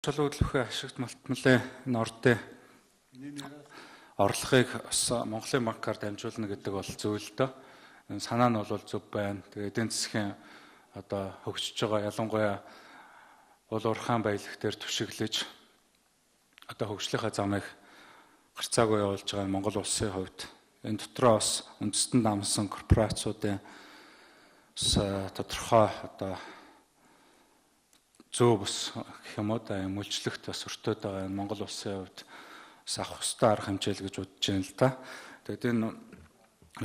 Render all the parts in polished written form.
Төлөвлөхөө ашигт малтмалын нордын орлогыг Монголын банкаар дамжуулна гэдэг бол зөв л дөө. Санаа нь бол зөв байна. Тэгээд эдийн засгийн хөгжиж байгаа ялангуяа уул уурхайн баялаг дээр түшиглэж хөгжлийнхаа замыг гарцаагүй явуулж байгаа Монгол улсын хувьд энэ дотроо бас үндэстэн намсан корпорациудын тодорхой зөв бас гэх юм уу мөлжлөгт бас өртөөд байгаа Монгол улсын хувьд бас авах ёстой арга хэмжээ л гэж бодож байна л да. Тэгээд энэ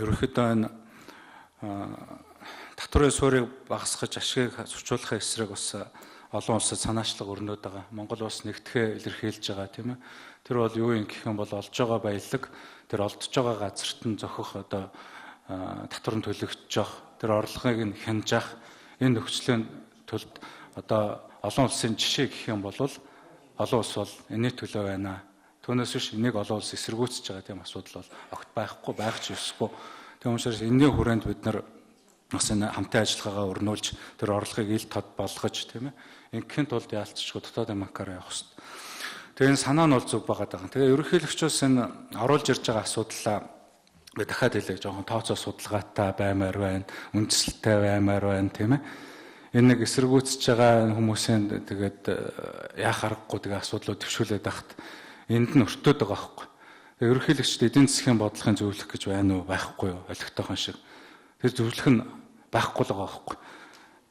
ерөнхийдөө энэ татварын суурийг багасгах ашгийг зөрчүүлэх эсрэг бас олон улсад санаачлаг өрнөд байгаа. Монгол улс нэгтгэхээ илэрхийлж байгаа тийм ээ. Тэр бол юу юм гэх юм бол олж байгаа баялаг тэр олдож байгаа газарт нь зохих татвар нь төлөгдөж тэр орлогыг нь хянжих энэ нөхцөлийн төлд олон улсын жишээ гэх юм бол олон улс бол энэний төлөө байна. Түүнээс биш энийг олон улс эсэргүүцэж байгаа тийм асуудал бол огт байхгүй байх ч ёсгүй. Тийм учраас энэний хүрээнд бид нар бас энэ хамтын ажиллагаагаа өрнүүлж тэр орлогыг ил тод болгож тийм ээ. Ингийн тулд яалтчгүй дотоодын банкаар явах хэрэгтэй. Тэгээ энэ санаа нь бол зөв байгаа даа. Тэгээ ерөнхийлөгчөөс энэ оруулж ирж байгаа асуудлаа би дахиад хэлээ жоохон тооцоо судалгаатай баймаар байна, үндэслэлтэй баймаар байна тийм ээ. Энэ нэг эсэргүүцэж байгаа хүмүүсийн тэгээд яах аргагүй тэгээ асуудлууд төвшүүлээд байхад энд нь өртөөд байгаа байхгүй. Тэгээ ерөнхийлөгчд эдийн засгийн бодлогын зөвлөх гэж байна уу байхгүй юу? Олигтойхон шиг. Тэр зөвлөх нь байхгүй л байгаа байхгүй.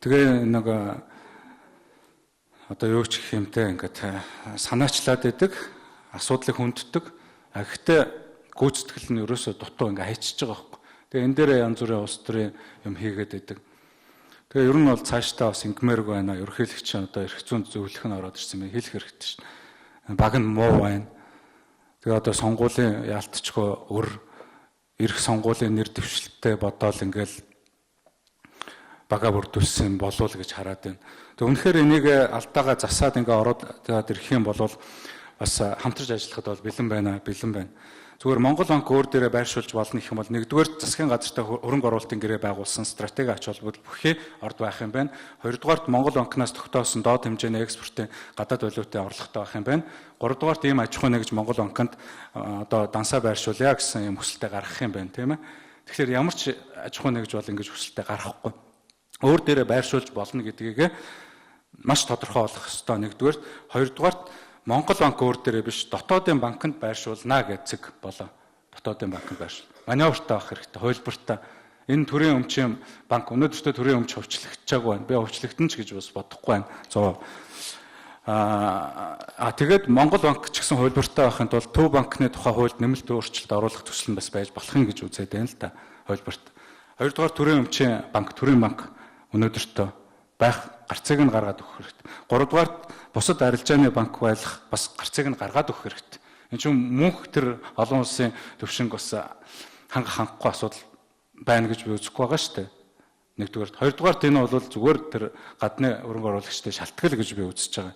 Тэгээ нэг юу ч гэх юмтэй ингээд санаачлаад идэг, асуудлыг хүнддэг. Гэхдээ гүйцэтгэл нь ерөөсөө дутуу ингээд хайчиж байгаа байхгүй. Тэгээ энэ дээр янз бүрийн улс төрийн юм хийгээд идэг. Тэгээ ер нь бол цаашдаа бас ингмээрг байна. Ерөнхийлөгч эрх зүйн зөвлөх нь ороод ирсэн юм хэлэх хэрэгтэй шин. Баг нь муу байна. Тэгээ сонгуулийн яалтчгүй эрх сонгуулийн нэр дэвшилттэй бодоол ингээл бага бүрдүүлсэн болов л гэж хараад байна. Тэгээ үнэхээр энийг алдаагаа засаад ингээ ороод ирэх юм бол бас хамтарч ажиллахад бол бэлэн байна. Зүгээр Монгол банк өөр дээрээ байршуулж болно гэх юм бол нэгдүгээр засгийн газартай хөрөнгө оруулалтын гэрээ байгуулсан стратеги ач холбогдол бүхий орд байх юм байна. Хоёрдугаарт Монгол банкнаас тогтоосон доод хэмжээний экспортын гадаад валютын орлоготой байх юм байна. Гуравдугаарт ийм аж ахуй нэгж Монгол банкнд дансаа байршуулъя гэсэн юм хүсэлтэд гаргах юм байна тийм ээ. Тэгэхээр ямар ч аж ахуй нэгж бол ингэж хүсэлтэд гаргахгүй. Өөр дээрээ байршуулж болно гэдгийг маш тодорхой болох ёстой нэгдүгээр. Хоёрдугаарт Монгол банк өөр дээрээ биш дотоодын банкнд байршуулнаа гэцэг болоо. Дотоодын банкнд байршуул. Маневртай авах хэрэгтэй, хувилбартай. Энэ төрийн өмчийн банк өнөөдөртөө төрийн өмч хувьчлагдчихаагүй байна. Би хувьчлагдсан ч гэж бас бодохгүй байна. 100%. Тэгээд Монгол банк ч гэсэн хувилбартай байхын тулд төв банкны тухай хуульд нэмэлт өөрчлөлт оруулах төсөл нь бас байж болох юм гэж үзээд байна л да. Хувилбарт. Хоёрдугаар төрийн өмчийн банк өнөөдөртөө байх гарцыг нь гаргаад өгөх хэрэгтэй. Гуравдугаарт бусад арилжааны банк байх бас гарцыг нь гаргаад өгөх хэрэгтэй. Энэ чинь мөнх тэр олон улсын төвшинг бас хангахгүй асуудал байна гэж би үзэхгүй байгаа шүү дээ. Нэгдүгээрт. Хоёрдугаарт энэ бол зүгээр тэр гадны хөрөнгө оруулагчдын шалтгаал гэж би үзэж байгаа.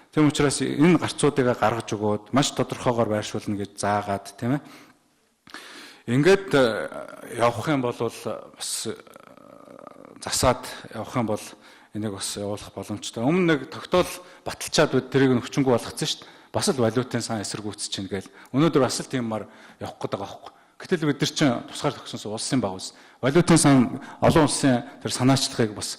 Тийм учраас энэ гарцуудыг гаргаж өгөөд маш тодорхойгоор байршуулна гэж заагаад тийм ээ. Ингээд явах юм бол бас засаад явах юм бол энийг бас явуулах боломжтой. Өмнө нэг тогтоол баталчаад бид тэрийг нөхчөнгөө болгоцсон шүү дээ. Бас л валютын сан эсэргүүцэж чинь гээл. Өнөөдөр бас л тиймээр явах гээд байгаа байхгүй. Гэтэл бид нар чинь тусгаар төгсөнс улсын баг ус. Валютын сан олон улсын тэр санаачлагыг бас